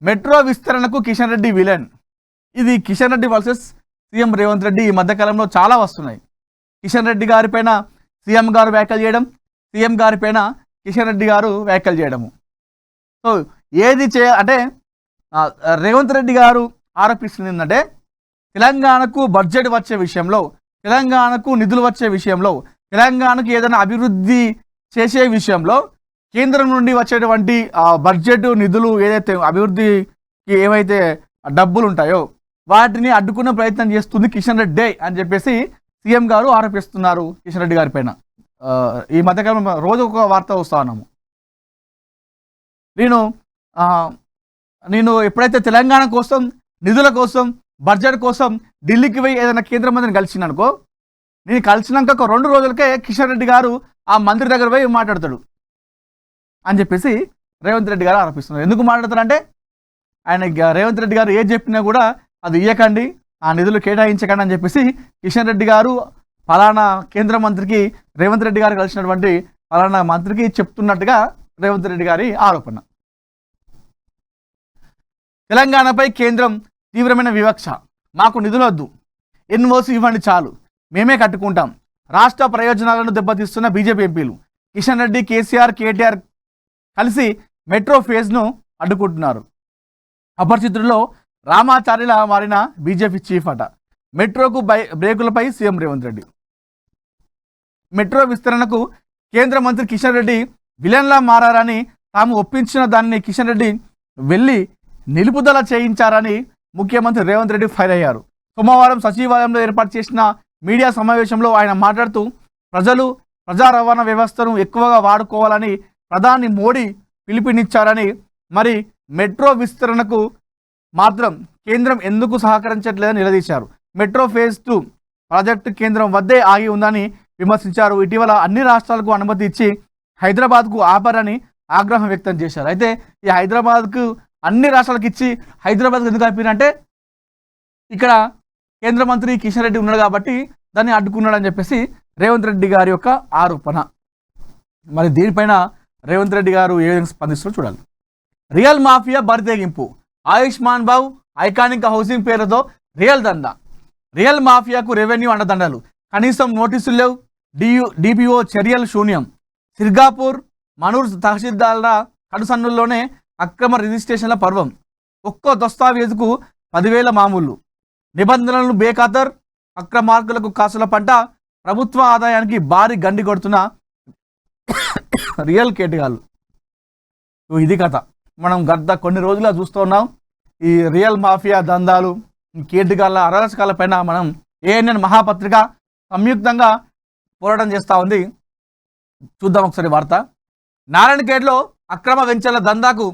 Metro విస్తరణకు Kishan Reddy villain. ఇది Kishan Reddy versus CM Revanth Reddy ఈ మధ్యకాలంలో చాలా వస్తున్నాయి. కిషన్ రెడ్డి గారిపైన సీఎం గారు వ్యాఖ్యలు చేయడం, సీఎం గారిపైన కిషన్ రెడ్డి గారు వ్యాఖ్యలు చేయడము. సో ఏది అంటే రేవంత్ రెడ్డి గారు ఆరోపిస్తుంది ఏంటంటే తెలంగాణకు బడ్జెట్ వచ్చే విషయంలో, తెలంగాణకు నిధులు వచ్చే విషయంలో, తెలంగాణకు ఏదైనా అభివృద్ధి చేసే విషయంలో కేంద్రం నుండి వచ్చేటువంటి బడ్జెట్ నిధులు ఏదైతే అభివృద్ధికి ఏవైతే డబ్బులు ఉంటాయో వాటిని అడ్డుకునే ప్రయత్నం చేస్తుంది కిషన్ రెడ్డి అని చెప్పేసి సీఎం గారు ఆరోపిస్తున్నారు కిషన్ రెడ్డి గారి పైన. ఈ మధ్యకాలం రోజు ఒక వార్త వస్తా ఉన్నాము. నేను ఎప్పుడైతే తెలంగాణ కోసం, నిధుల కోసం, బడ్జెట్ కోసం ఢిల్లీకి పోయి ఏదైనా కేంద్ర మంత్రిని కలిసినానుకో, నేను కలిసినాక ఒక 2 రోజులకే కిషన్ రెడ్డి గారు ఆ మంత్రి దగ్గర పోయి మాట్లాడతాడు అని చెప్పేసి రేవంత్ రెడ్డి గారు ఆరోపిస్తున్నారు. ఎందుకు మాట్లాడతారంటే ఆయన రేవంత్ రెడ్డి గారు ఏది చెప్పినా కూడా అది ఇయ్యకండి, ఆ నిధులు కేటాయించకండి అని చెప్పేసి కిషన్ రెడ్డి గారు ఫలానా కేంద్ర మంత్రికి రేవంత్ రెడ్డి గారు కలిసినటువంటి ఫలానా మంత్రికి చెప్తున్నట్టుగా రేవంత్ రెడ్డి గారి ఆరోపణ. తెలంగాణపై కేంద్రం తీవ్రమైన వివక్ష. మాకు నిధులొద్దు, ఎన్ఓసి ఇవ్వండి చాలు, మేమే కట్టుకుంటాం. రాష్ట్ర ప్రయోజనాలను దెబ్బతీస్తున్న బీజేపీ ఎంపీలు కిషన్ రెడ్డి, కేసీఆర్, కేటీఆర్ కలిసి మెట్రో ఫేజ్ను అడ్డుకుంటున్నారు. అపరిచితుల్లో రామాచార్యుల మారిన బీజేపీ చీఫ్ అట. మెట్రోకు బ్రేకులపై సీఎం రేవంత్ రెడ్డి. మెట్రో విస్తరణకు కేంద్ర మంత్రి కిషన్ రెడ్డి విలన్లా మారని తాము ఒప్పించిన దాన్ని కిషన్ రెడ్డి వెళ్ళి నిలుపుదల చేయించారని ముఖ్యమంత్రి రేవంత్ రెడ్డి ఫైర్ అయ్యారు. సోమవారం సచివాలయంలో ఏర్పాటు చేసిన మీడియా సమావేశంలో ఆయన మాట్లాడుతూ ప్రజా రవాణా వ్యవస్థను ఎక్కువగా వాడుకోవాలని ప్రధాని మోడీ పిలుపునిచ్చారని, మరి మెట్రో విస్తరణకు మాత్రం కేంద్రం ఎందుకు సహకరించట్లేదని నిలదీశారు. మెట్రో ఫేజ్ 2 ప్రాజెక్టు కేంద్రం వద్దే ఆగి ఉందని విమర్శించారు. ఇటీవల అన్ని రాష్ట్రాలకు అనుమతి ఇచ్చి హైదరాబాద్కు ఆపారని ఆగ్రహం వ్యక్తం చేశారు. అయితే ఈ హైదరాబాద్కు అన్ని రాష్ట్రాలకు ఇచ్చి హైదరాబాద్కు ఎందుకు ఆపిరంటే ఇక్కడ కేంద్ర మంత్రి కిషన్ రెడ్డి ఉన్నాడు కాబట్టి దాన్ని అడ్డుకున్నాడని చెప్పేసి రేవంత్ రెడ్డి గారి యొక్క ఆరోపణ. మరి దీనిపైన రేవంత్ రెడ్డి గారు ఏ విధంగా స్పందిస్తారో చూడాలి. రియల్ మాఫియా బరితెగింపు. ఆయుష్మాన్ భావ్ ఐకానిక్ హౌసింగ్ పేరుతో రియల్ దందా. రియల్ మాఫియాకు రెవెన్యూ అండదండలు, కనీసం నోటీసులు లేవు, డిపిఓ చర్యలు శూన్యం. సిర్గాపూర్, మనూర్ తహసీల్దార్ల కడుసన్నుల్లోనే అక్రమ రిజిస్ట్రేషన్ల పర్వం. ఒక్కో దస్తావేజుకు 10,000 మామూలు. నిబంధనలను బేఖాతర్, అక్రమార్కులకు కాసుల పంట. ప్రభుత్వ ఆదాయానికి భారీ గండి కొడుతున్న రియల్ కేటగాళ్ళు. ఇది కథ. మనం గత కొన్ని రోజులుగా చూస్తూ ఉన్నాం. ఈ రియల్ మాఫియా దందాలు, కేటగాళ్ళ అరాచకాల పైన మనం ఏఎన్ఎన్ మహాపత్రిక సంయుక్తంగా పోరాటం చేస్తూ ఉంది. చూద్దాం ఒకసారి వార్త. నారాయణఖేడ్లో అక్రమ వెంచర్ల దందాకు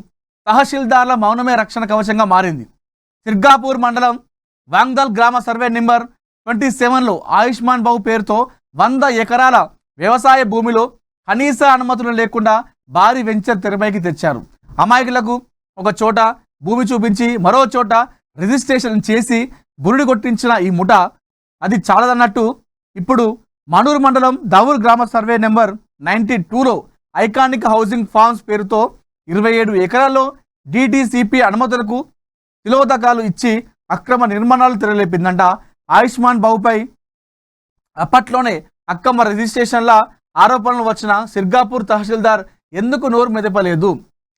తహసీల్దార్ల మౌనమే రక్షణ కవచంగా మారింది. సిర్గాపూర్ మండలం వాంగ్దల్ గ్రామ సర్వే నెంబర్ 27లో ఆయుష్మాన్ భావ్ పేరుతో 100 ఎకరాల వ్యవసాయ భూమిలో కనీస అనుమతులు లేకుండా భారీ వెంచర్ తెరపైకి తెచ్చారు. అమాయకులకు ఒక చోట భూమి చూపించి మరో చోట రిజిస్ట్రేషన్ చేసి బురుడి కొట్టించిన ఈ ముఠ అది చాలదన్నట్టు ఇప్పుడు మనూరు మండలం దావూర్ గ్రామ సర్వే నెంబర్ 92లో ఐకానిక్ హౌసింగ్ ఫార్మ్స్ పేరుతో 27 ఎకరాల్లో డిటిసిపి అనుమతులకు తిలోదకాలు ఇచ్చి అక్రమ నిర్మాణాలు తెరలేపిందంట. ఆయుష్మాన్ భావ్పై అప్పట్లోనే అక్రమ రిజిస్ట్రేషన్ల ఆరోపణలు వచ్చిన సిర్గాపూర్ తహసీల్దార్ ఎందుకు నోరు మెదపలేదు?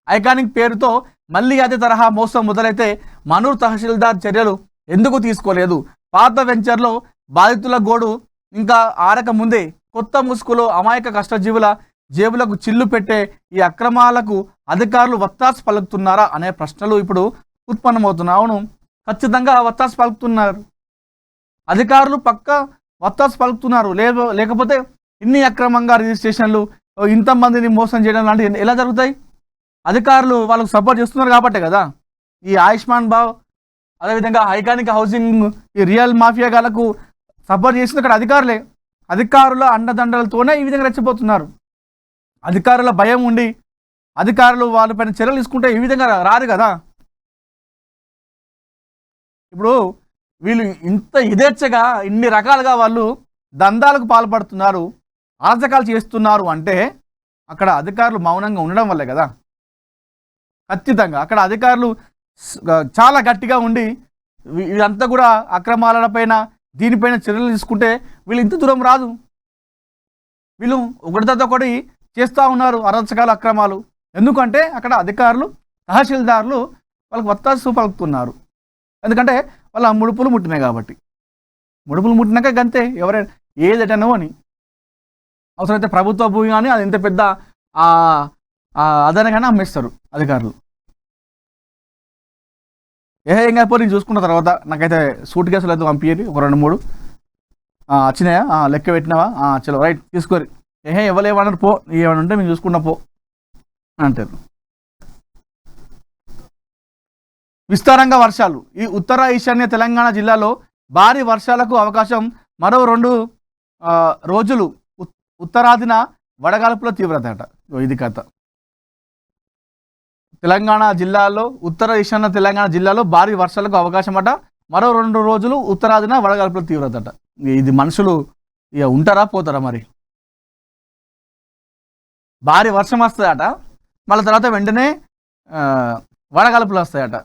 ఐకానిక్ పేరుతో మళ్ళీ అదే తరహా మోసం మొదలైతే మనూర్ తహసీల్దార్ చర్యలు ఎందుకు తీసుకోలేదు? పాత వెంచర్లో బాధితుల గోడు ఇంకా ఆరక ముందే కొత్త ముసుగులో అమాయక కష్టజీవుల జేబులకు చిల్లు పెట్టే ఈ అక్రమాలకు అధికారులు వత్తాసు పలుకుతున్నారా అనే ప్రశ్నలు ఇప్పుడు ఉత్పన్నమవుతున్నాయి. అవును, ఖచ్చితంగా వత్తాసు పలుకుతున్నారు. అధికారులు పక్క వత్తాసు పలుకుతున్నారు. లేకపోతే ఇన్ని అక్రమంగా రిజిస్ట్రేషన్లు, ఇంతమందిని మోసం చేయడం లాంటివి ఎలా జరుగుతాయి? అధికారులు వాళ్ళకు సపోర్ట్ చేస్తున్నారు కాబట్టే కదా. ఈ ఆయుష్మాన్ భావ్, అదేవిధంగా ఐకానిక్ హౌసింగ్, ఈ రియల్ మాఫియా గాలకు సపోర్ట్ చేసింది అక్కడ అధికారులే. అధికారుల అండదండలతోనే ఈ విధంగా రెచ్చిపోతున్నారు. అధికారుల భయం ఉండి అధికారులు వాళ్ళపైన చర్యలు తీసుకుంటే ఈ విధంగా రారు కదా. ఇప్పుడు వీళ్ళు ఇంత యథేచ్ఛగా ఇన్ని రకాలుగా వాళ్ళు దందాలకు పాల్పడుతున్నారు, అరాచకాలు చేస్తున్నారు అంటే అక్కడ అధికారులు మౌనంగా ఉండడం వల్లే కదా. ఖచ్చితంగా అక్కడ అధికారులు చాలా గట్టిగా ఉండి ఇదంతా కూడా అక్రమాలపైన దీనిపైన చర్యలు తీసుకుంటే వీళ్ళు ఇంత దూరం రాదు. వీళ్ళు ఒకటి తర్వాత ఒకటి చేస్తూ ఉన్నారు అరాచకాలు, అక్రమాలు. ఎందుకంటే అక్కడ అధికారులు, తహసీల్దారులు వాళ్ళకి వత్తాసు పలుకుతున్నారు. ఎందుకంటే వాళ్ళ ముడుపులు ముట్టినాయి కాబట్టి. ముడుపులు ముట్టినాక గంతే, ఎవరైనా ఏదటనో అని. అవసరమైతే ప్రభుత్వ భూమి కానీ అది ఎంత పెద్ద అదనగానే అమ్మేస్తారు అధికారులు. ఏం కాకపోతే నేను చూసుకున్న తర్వాత నాకైతే సూట్ కేసులు అయితే పంపించేది ఒక 2-3 వచ్చినాయా, లెక్క పెట్టినావా, చలో రైట్ తీసుకోరి, ఇవ్వలేమన్నారు, పో ఏమైనా ఉంటే మేము చూసుకున్నా పో అంటారు. విస్తారంగా వర్షాలు. ఈ ఉత్తర ఈశాన్య తెలంగాణ జిల్లాలో భారీ వర్షాలకు అవకాశం. మరో 2 రోజులు ఉత్తరాదిన వడగాల్పుల తీవ్రత అట. ఇది కథ. తెలంగాణ జిల్లాలో, ఉత్తర ఈశాన్య తెలంగాణ జిల్లాలో భారీ వర్షాలకు అవకాశం అట. మరో 2 రోజులు ఉత్తరాదిన వడగాల్పుల తీవ్రత అట. ఇది మనుషులు ఇక ఉంటారా పోతారా మరి? భారీ వర్షం వస్తుందట, మళ్ళీ తర్వాత వెంటనే వడగాల్పులు వస్తాయట.